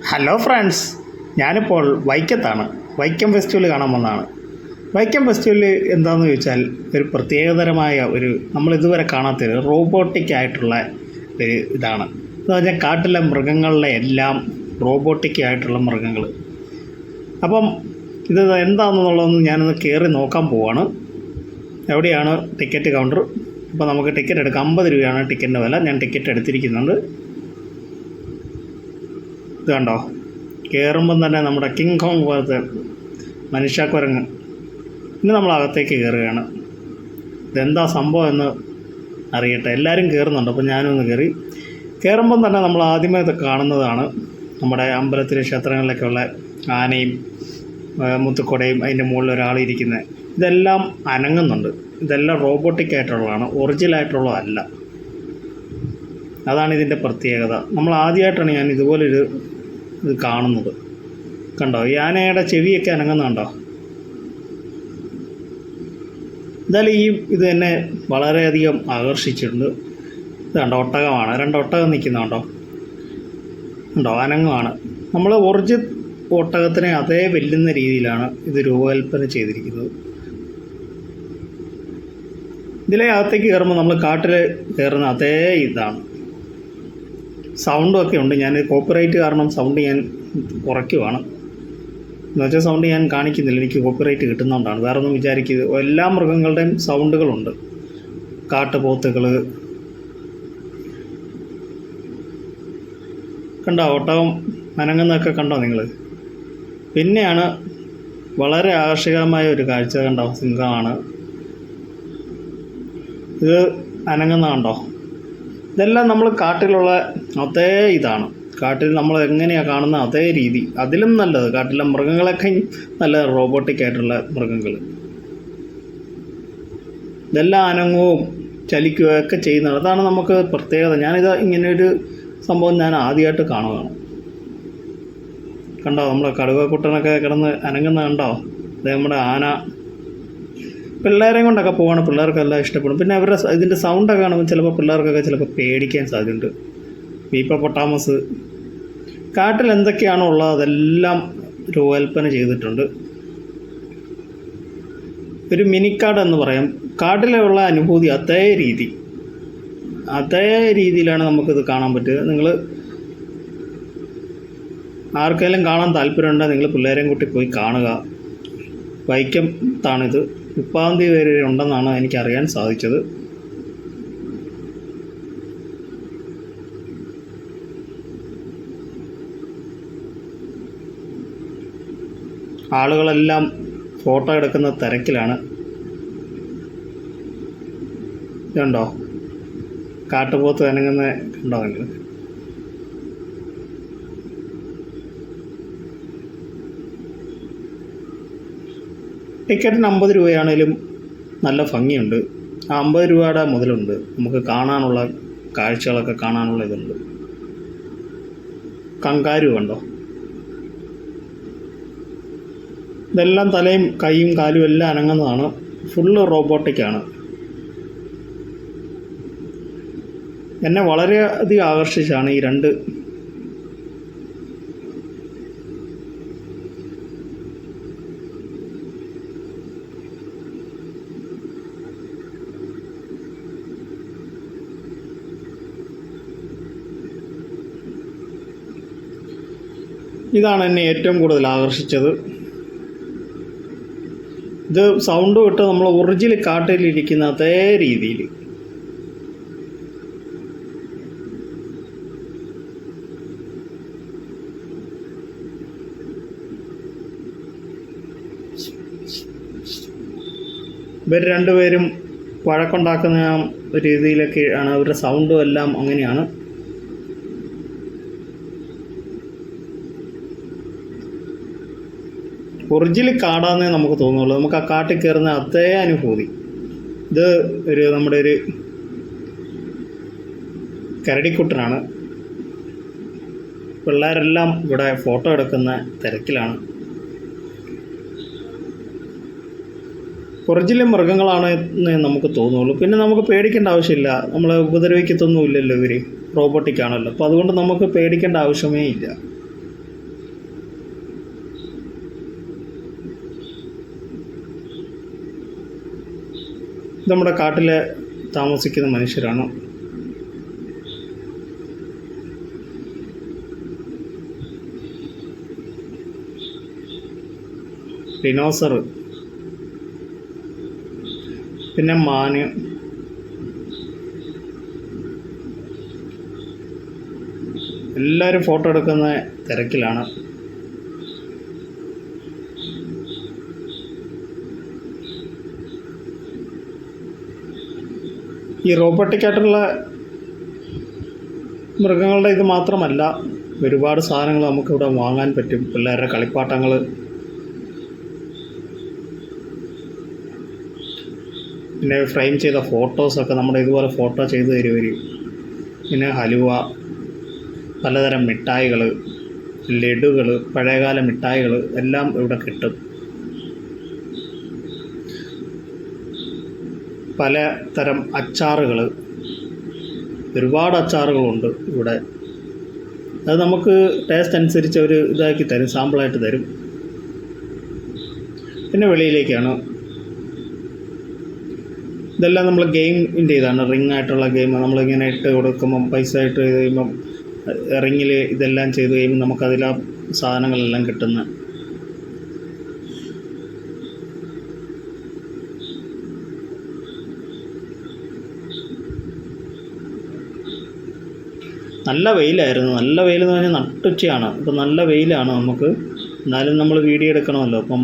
Hello friends, ഞാനിപ്പോൾ വൈക്കത്താണ്. Vaikom festival കാണാൻ വന്നതാണ്. വൈക്കം ഫെസ്റ്റിവൽ എന്താണെന്ന് ചോദിച്ചാൽ ഒരു പ്രത്യേകതരമായ നമ്മളിതുവരെ കാണാത്തൊരു റോബോട്ടിക് ആയിട്ടുള്ള ഒരു ഇതാണ്. എന്ന് പറഞ്ഞാൽ കാട്ടിലെ മൃഗങ്ങളുടെ എല്ലാം റോബോട്ടിക് ആയിട്ടുള്ള മൃഗങ്ങൾ. അപ്പം ഇത് എന്താണെന്നുള്ളതൊന്ന് ഞാനൊന്ന് കയറി നോക്കാൻ പോവാണ്. എവിടെയാണ് ടിക്കറ്റ് കൗണ്ടർ? അപ്പോൾ നമുക്ക് ടിക്കറ്റ് എടുക്കാം. 50 രൂപയാണ് ടിക്കറ്റിൻ്റെ വില. ഞാൻ ടിക്കറ്റ് എടുത്തിരിക്കുന്നുണ്ട്. ഇത് കണ്ടോ, കയറുമ്പം തന്നെ നമ്മുടെ കിങ് കോങ് പോലത്തെ മനുഷ്യക്കുരങ്ങ്. ഇനി നമ്മൾ അകത്തേക്ക് കയറുകയാണ്. ഇതെന്താ സംഭവം എന്ന് അറിയട്ടെ. എല്ലാവരും കയറുന്നുണ്ട്, അപ്പോൾ ഞാനൊന്ന് കയറുമ്പം തന്നെ നമ്മൾ ആദ്യമേ കാണുന്നതാണ് നമ്മുടെ അമ്പലത്തിലെ ക്ഷേത്രങ്ങളിലൊക്കെ ഉള്ള ആനയും മുത്തുക്കൊടയും അതിൻ്റെ മുകളിൽ ഒരാളിരിക്കുന്നത്. ഇതെല്ലാം അനങ്ങുന്നുണ്ട്. ഇതെല്ലാം റോബോട്ടിക് ആയിട്ടുള്ളതാണ്, ഒറിജിനലായിട്ടുള്ളതല്ല. അതാണ് ഇതിൻ്റെ പ്രത്യേകത. നമ്മൾ ആദ്യമായിട്ടാണ് ഞാൻ ഇതുപോലൊരു ഇത് കാണുന്നത്. കണ്ടോ, ഈ ആനയുടെ ചെവിയൊക്കെ അനങ്ങുന്നുണ്ടോ? എന്തായാലും ഇത് എന്നെ വളരെയധികം ആകർഷിച്ചിട്ടുണ്ട്. ഇത് കണ്ടോ, ഒട്ടകമാണ്. 2 ഒട്ടകം നിൽക്കുന്നുണ്ടോ? ഉണ്ടോ, അനങ്ങുവാണ്. നമ്മൾ ഒട്ടകത്തിനെ അതേ വെല്ലുന്ന രീതിയിലാണ് ഇത് രൂപകൽപ്പന ചെയ്തിരിക്കുന്നത്. ഇതിലെ അകത്തേക്ക് കയറുമ്പോൾ നമ്മൾ കാട്ടിൽ കയറുന്ന അതേ ഇതാണ്. സൗണ്ടും ഒക്കെ ഉണ്ട്. ഞാൻ കോപ്പിറൈറ്റ് കാരണം സൗണ്ട് ഞാൻ കുറയ്ക്കുവാണ്. എന്നുവെച്ചാൽ സൗണ്ട് ഞാൻ കാണിക്കുന്നില്ല, എനിക്ക് കോപ്പിറൈറ്റ് കിട്ടുന്നതുകൊണ്ടാണ്. വേറെ ഒന്നും വിചാരിക്കരുത്. എല്ലാ മൃഗങ്ങളുടെയും സൗണ്ടുകളുണ്ട്. കാട്ടുപോത്തുകൾ കണ്ടോ, ഒട്ടകം അനങ്ങുന്നതൊക്കെ കണ്ടോ നിങ്ങൾ? പിന്നെയാണ് വളരെ ആകർഷകമായ ഒരു കാഴ്ച. കണ്ടോ, സിംഹമാണ്. ഇത് അനങ്ങുന്ന കണ്ടോ? ഇതെല്ലാം നമ്മൾ കാട്ടിലുള്ള അതേ ഇതാണ്. കാട്ടിൽ നമ്മൾ എങ്ങനെയാണ് കാണുന്ന അതേ രീതി, അതിലും നല്ലത്. കാട്ടിലെ മൃഗങ്ങളൊക്കെ നല്ല റോബോട്ടിക് ആയിട്ടുള്ള മൃഗങ്ങൾ. ഇതെല്ലാം അനങ്ങുകയും ചലിക്കുകയും ഒക്കെ ചെയ്യുന്നത്. അതാണ് നമുക്ക് പ്രത്യേകത. ഞാനിത് ഇങ്ങനെയൊരു സംഭവം ഞാൻ ആദ്യമായിട്ട് കാണുകയാണ്. കണ്ടോ, നമ്മൾ കടുവക്കുട്ടനൊക്കെ കിടന്ന് അനങ്ങുന്ന കണ്ടോ? അത് നമ്മുടെ ആന. പിള്ളേരെയും കൊണ്ടൊക്കെ പോവാണ്. പിള്ളേർക്കെല്ലാം ഇഷ്ടപ്പെടും. പിന്നെ ഇതിൻ്റെ സൗണ്ടൊക്കെ കാണുമ്പോൾ ചിലപ്പോൾ പിള്ളേർക്കൊക്കെ പേടിക്കാൻ സാധ്യതയുണ്ട്. ഹിപ്പോപ്പൊട്ടാമസ്. കാട്ടിൽ എന്തൊക്കെയാണോ ഉള്ളത് അതെല്ലാം രൂപകൽപ്പന ചെയ്തിട്ടുണ്ട്. ഒരു മിനിക്കാട് എന്ന് പറയാം. കാട്ടിലുള്ള അനുഭൂതി അതേ രീതിയിലാണ് നമുക്കിത് കാണാൻ പറ്റുക. നിങ്ങൾ ആർക്കെങ്കിലും കാണാൻ താല്പര്യമുണ്ടെങ്കിൽ നിങ്ങൾ പിള്ളേരെയും കൂട്ടി പോയി കാണുക. വൈക്കത്താണിത്. 30-ാം തീയതി വരെ ഉണ്ടെന്നാണ് എനിക്കറിയാൻ സാധിച്ചത്. ആളുകളെല്ലാം ഫോട്ടോ എടുക്കുന്ന തിരക്കിലാണ്. ഇതുണ്ടോ, കാട്ടുപോത്ത് അനങ്ങുന്ന കണ്ടോ നിങ്ങൾ? ടിക്കറ്റിന് 50 രൂപയാണേലും നല്ല ഭംഗിയുണ്ട്. ആ 50 രൂപയുടെ മുതലുണ്ട്. നമുക്ക് കാണാനുള്ള കാഴ്ചകളൊക്കെ കാണാനുള്ള ഇതുണ്ട്. കങ്കാരു കണ്ടോ? ഇതെല്ലാം തലയും കൈയും കാലും എല്ലാം അനങ്ങുന്നതാണ്. ഫുള്ള് റോബോട്ടിക്കാണ്. എന്നെ വളരെയധികം ആകർഷിച്ചാണ് ഈ 2. ഇതാണ് എന്നെ ഏറ്റവും കൂടുതൽ ആകർഷിച്ചത്. ഇത് സൗണ്ട് വിട്ട് നമ്മൾ ഒറിജിനൽ കാട്ടിലിരിക്കുന്ന അതേ രീതിയിൽ. ഇവർ 2 പേരും വഴക്കുണ്ടാക്കുന്ന രീതിയിലൊക്കെ ആണ്. അവരുടെ സൗണ്ടും എല്ലാം അങ്ങനെയാണ്. ഒറിജിനൽ കാടാന്നേ നമുക്ക് തോന്നുള്ളൂ. നമുക്ക് ആ കാട്ടിൽ കയറുന്ന അതേ അനുഭൂതി. ഇത് നമ്മുടെ ഒരു കരടിക്കുട്ടനാണ്. പിള്ളേരെല്ലാം ഇവിടെ ഫോട്ടോ എടുക്കുന്ന തിരക്കിലാണ്. ഒറിജിനൽ മൃഗങ്ങളാണ് എന്ന് നമുക്ക് തോന്നുള്ളൂ. പിന്നെ നമുക്ക് പേടിക്കേണ്ട ആവശ്യമില്ല. നമ്മളെ ഉപദ്രവിക്കത്തൊന്നും ഇല്ലല്ലോ. ഇവർ റോബോട്ടിക് ആണല്ലോ. അപ്പോൾ അതുകൊണ്ട് നമുക്ക് പേടിക്കേണ്ട ആവശ്യമേ ഇല്ല. നമ്മുടെ കാട്ടിൽ താമസിക്കുന്ന മനുഷ്യരാണ്. ഡിനോസർ, പിന്നെ മാന്, എല്ലാവരും ഫോട്ടോ എടുക്കുന്ന തിരക്കിലാണ്. ഈ റോബോട്ടിക്കായിട്ടുള്ള മൃഗങ്ങളുടെ ഇത് മാത്രമല്ല, ഒരുപാട് സാധനങ്ങൾ നമുക്കിവിടെ വാങ്ങാൻ പറ്റും. പിള്ളേരുടെ കളിപ്പാട്ടങ്ങൾ, പിന്നെ ഫ്രെയിം ചെയ്ത ഫോട്ടോസൊക്കെ നമ്മുടെ ഇതുപോലെ ഫോട്ടോ ചെയ്ത് തരുവർ. പിന്നെ ഹലുവ, പലതരം മിഠായികൾ, ലഡുകൾ, പഴയകാല മിഠായികൾ എല്ലാം ഇവിടെ കിട്ടും. പലതരം അച്ചാറുകൾ, ഒരുപാട് അച്ചാറുകളുണ്ട് ഇവിടെ. അത് നമുക്ക് ടേസ്റ്റ് അനുസരിച്ച് അവർ ഇതാക്കി തരും, സാമ്പിളായിട്ട് തരും. പിന്നെ വെളിയിലേക്കാണ്. ഇതെല്ലാം നമ്മൾ ഗെയിമിൻ്റെ ഇതാണ്, റിംഗ് ആയിട്ടുള്ള ഗെയിം. നമ്മളിങ്ങനെ ഇട്ട് കൊടുക്കുമ്പം പൈസ ഇട്ട് കഴിയുമ്പം റിങ്ങിൽ ഇതെല്ലാം ചെയ്ത് കഴിയുമ്പോൾ നമുക്കതിലാ സാധനങ്ങളെല്ലാം കിട്ടുന്ന. നല്ല വെയിലായിരുന്നു. നല്ല വെയിലെന്ന് പറഞ്ഞാൽ നട്ടുച്ചയാണ്. ഇപ്പം നല്ല വെയിലാണ് നമുക്ക്. എന്നാലും നമ്മൾ വീഡിയോ എടുക്കണമല്ലോ. അപ്പം